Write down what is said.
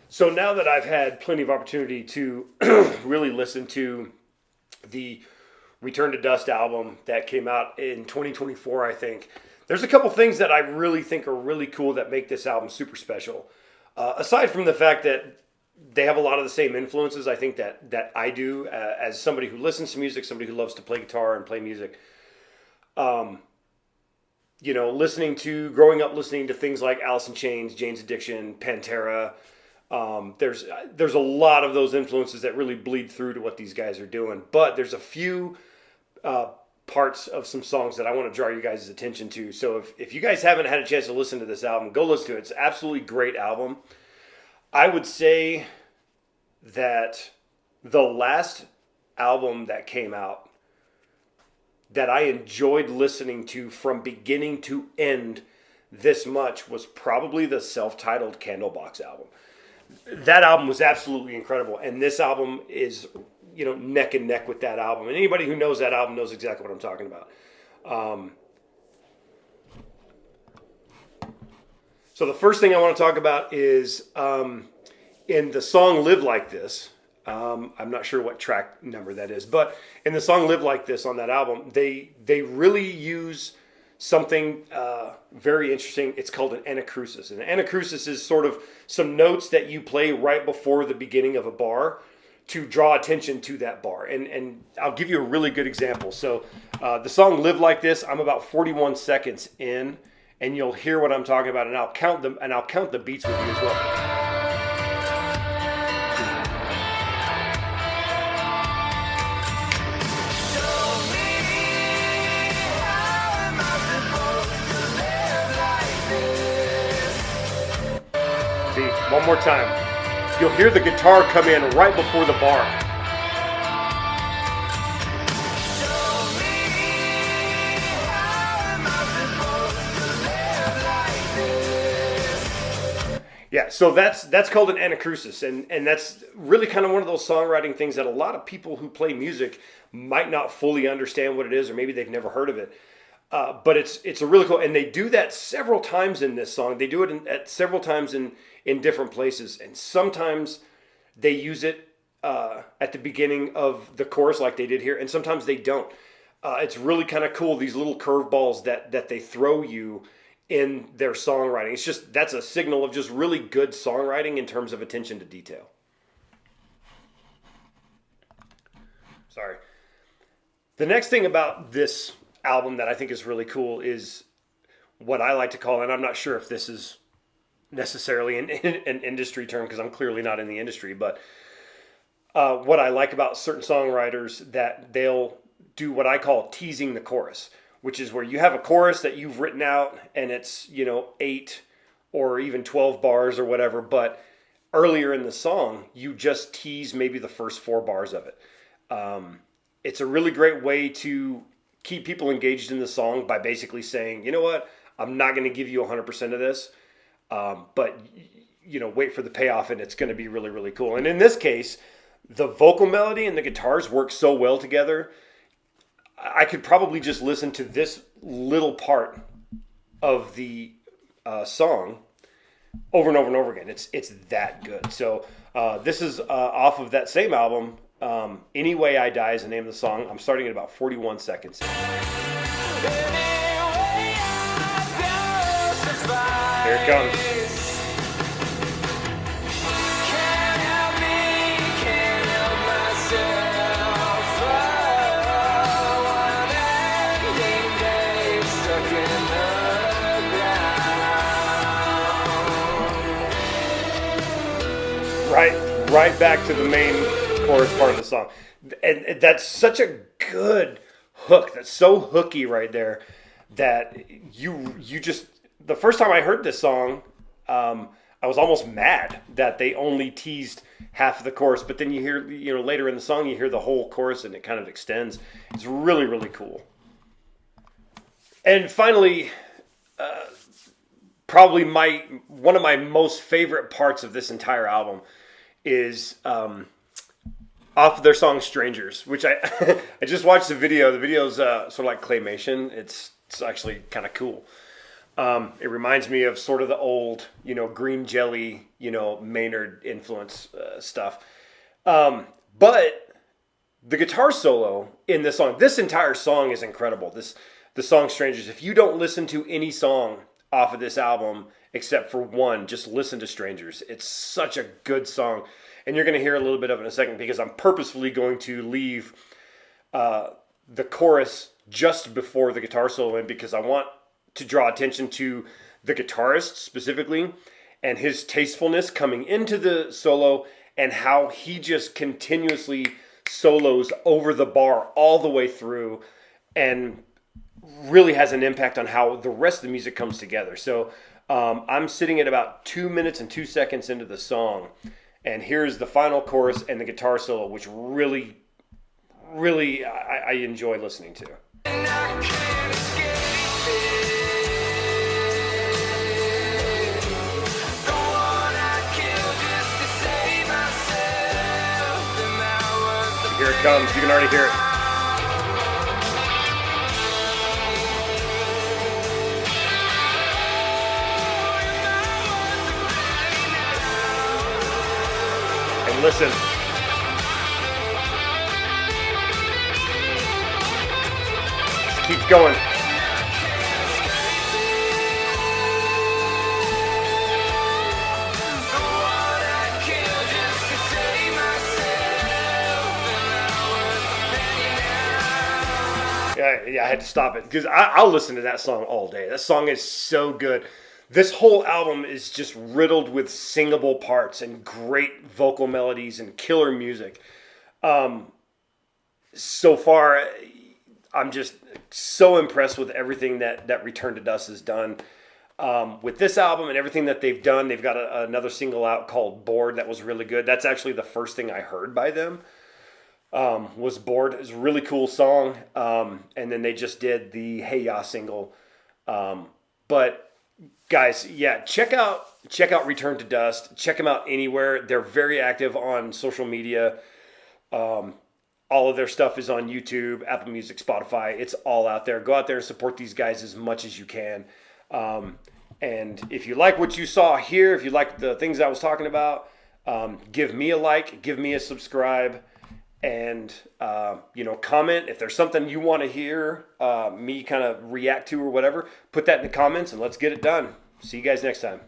So now that I've had plenty of opportunity to really listen to the Return to Dust album that came out in 2024, I think there's a couple things that I really think are really cool that make this album super special. Aside from the fact that they have a lot of the same influences, I think that I do as somebody who listens to music, somebody who loves to play guitar and play music. Um, growing up listening to things like Alice in Chains, Jane's Addiction, Pantera. There's a lot of those influences that really bleed through to what these guys are doing. But there's a few uh, parts of some songs that I want to draw you guys' attention to. So if you guys haven't had a chance to listen to this album, go listen to it. It's an absolutely great album. I would say that the last album that came out that I enjoyed listening to from beginning to end this much was probably the self-titled Candlebox album. That album was absolutely incredible, and this album is neck and neck with that album. And anybody who knows that album knows exactly what I'm talking about. Um, so the first thing I want to talk about is in the song "Live Like This." I'm not sure what track number that is, but in the song "Live Like This" on that album, they really use something very interesting. It's called an anacrusis. And an anacrusis is sort of some notes that you play right before the beginning of a bar to draw attention to that bar. And I'll give you a really good example. So the song "Live Like This," I'm about 41 seconds in, and you'll hear what I'm talking about, and I'll count them, and I'll count the beats with you as well. See, one more time. You'll hear the guitar come in right before the bar. Yeah, so that's called an anacrusis, and that's really kind of one of those songwriting things that a lot of people who play music might not fully understand what it is, or maybe they've never heard of it. But it's a really cool, and they do that several times in this song. They do it at several times in different places, and sometimes they use it at the beginning of the chorus, like they did here, and sometimes they don't. It's really kind of cool, these little curveballs that they throw you in their songwriting. It's just that's a signal of just really good songwriting in terms of attention to detail. Sorry. The next thing about this album that I think is really cool is what I like to call, and I'm not sure if this is necessarily an industry term because I'm clearly not in the industry, but what I like about certain songwriters that they'll do what I call teasing the chorus, which is where you have a chorus that you've written out and it's 8 or even 12 bars or whatever, but earlier in the song you just tease maybe the first 4 bars of it. It's a really great way to keep people engaged in the song by basically saying, you know what, I'm not going to give you 100% of this, but wait for the payoff, and it's going to be really, really cool. And in this case, the vocal melody and the guitars work so well together. I could probably just listen to this little part of the song over and over and over again. It's that good. So this is off of that same album. "Any Way I Die" is the name of the song. I'm starting at about 41 seconds. Here it comes. Right back to the main chorus part of the song. And that's such a good hook. That's so hooky right there that you just, the first time I heard this song, I was almost mad that they only teased half of the chorus, but then you hear, later in the song, you hear the whole chorus and it kind of extends. It's really, really cool. And finally, probably one of my most favorite parts of this entire album is off of their song "Strangers," which I I just watched the video. The video's sort of like claymation. It's actually kind of cool. It reminds me of sort of the old, green jelly, Maynard influence stuff. But the guitar solo in this entire song is incredible. The song Strangers. If you don't listen to any song off of this album except for one, just listen to Strangers. It's such a good song. And you're going to hear a little bit of it in a second because I'm purposefully going to leave the chorus just before the guitar solo in because I want to draw attention to the guitarist specifically and his tastefulness coming into the solo and how he just continuously solos over the bar all the way through and really has an impact on how the rest of the music comes together. So I'm sitting at about 2 minutes and 2 seconds into the song, and here's the final chorus and the guitar solo, which really, really I enjoy listening to. Here it comes. You can already hear it. And listen. Just keeps going. Yeah, I had to stop it because I'll listen to that song all day. That song is so good. This whole album is just riddled with singable parts and great vocal melodies and killer music. So far, I'm just so impressed with everything that Return to Dust has done. With this album and everything that they've done, they've got another single out called Bored that was really good. That's actually the first thing I heard by them. Was Bored. It's a really cool song. And then they just did the Hey Ya single. But guys, yeah, check out Return to Dust. Check them out anywhere. They're very active on social media. All of their stuff is on YouTube, Apple Music, Spotify. It's all out there. Go out there and support these guys as much as you can. And if you like what you saw here, if you like the things I was talking about, give me a like, give me a subscribe. And, comment if there's something you want to hear me kind of react to or whatever, put that in the comments and let's get it done. See you guys next time.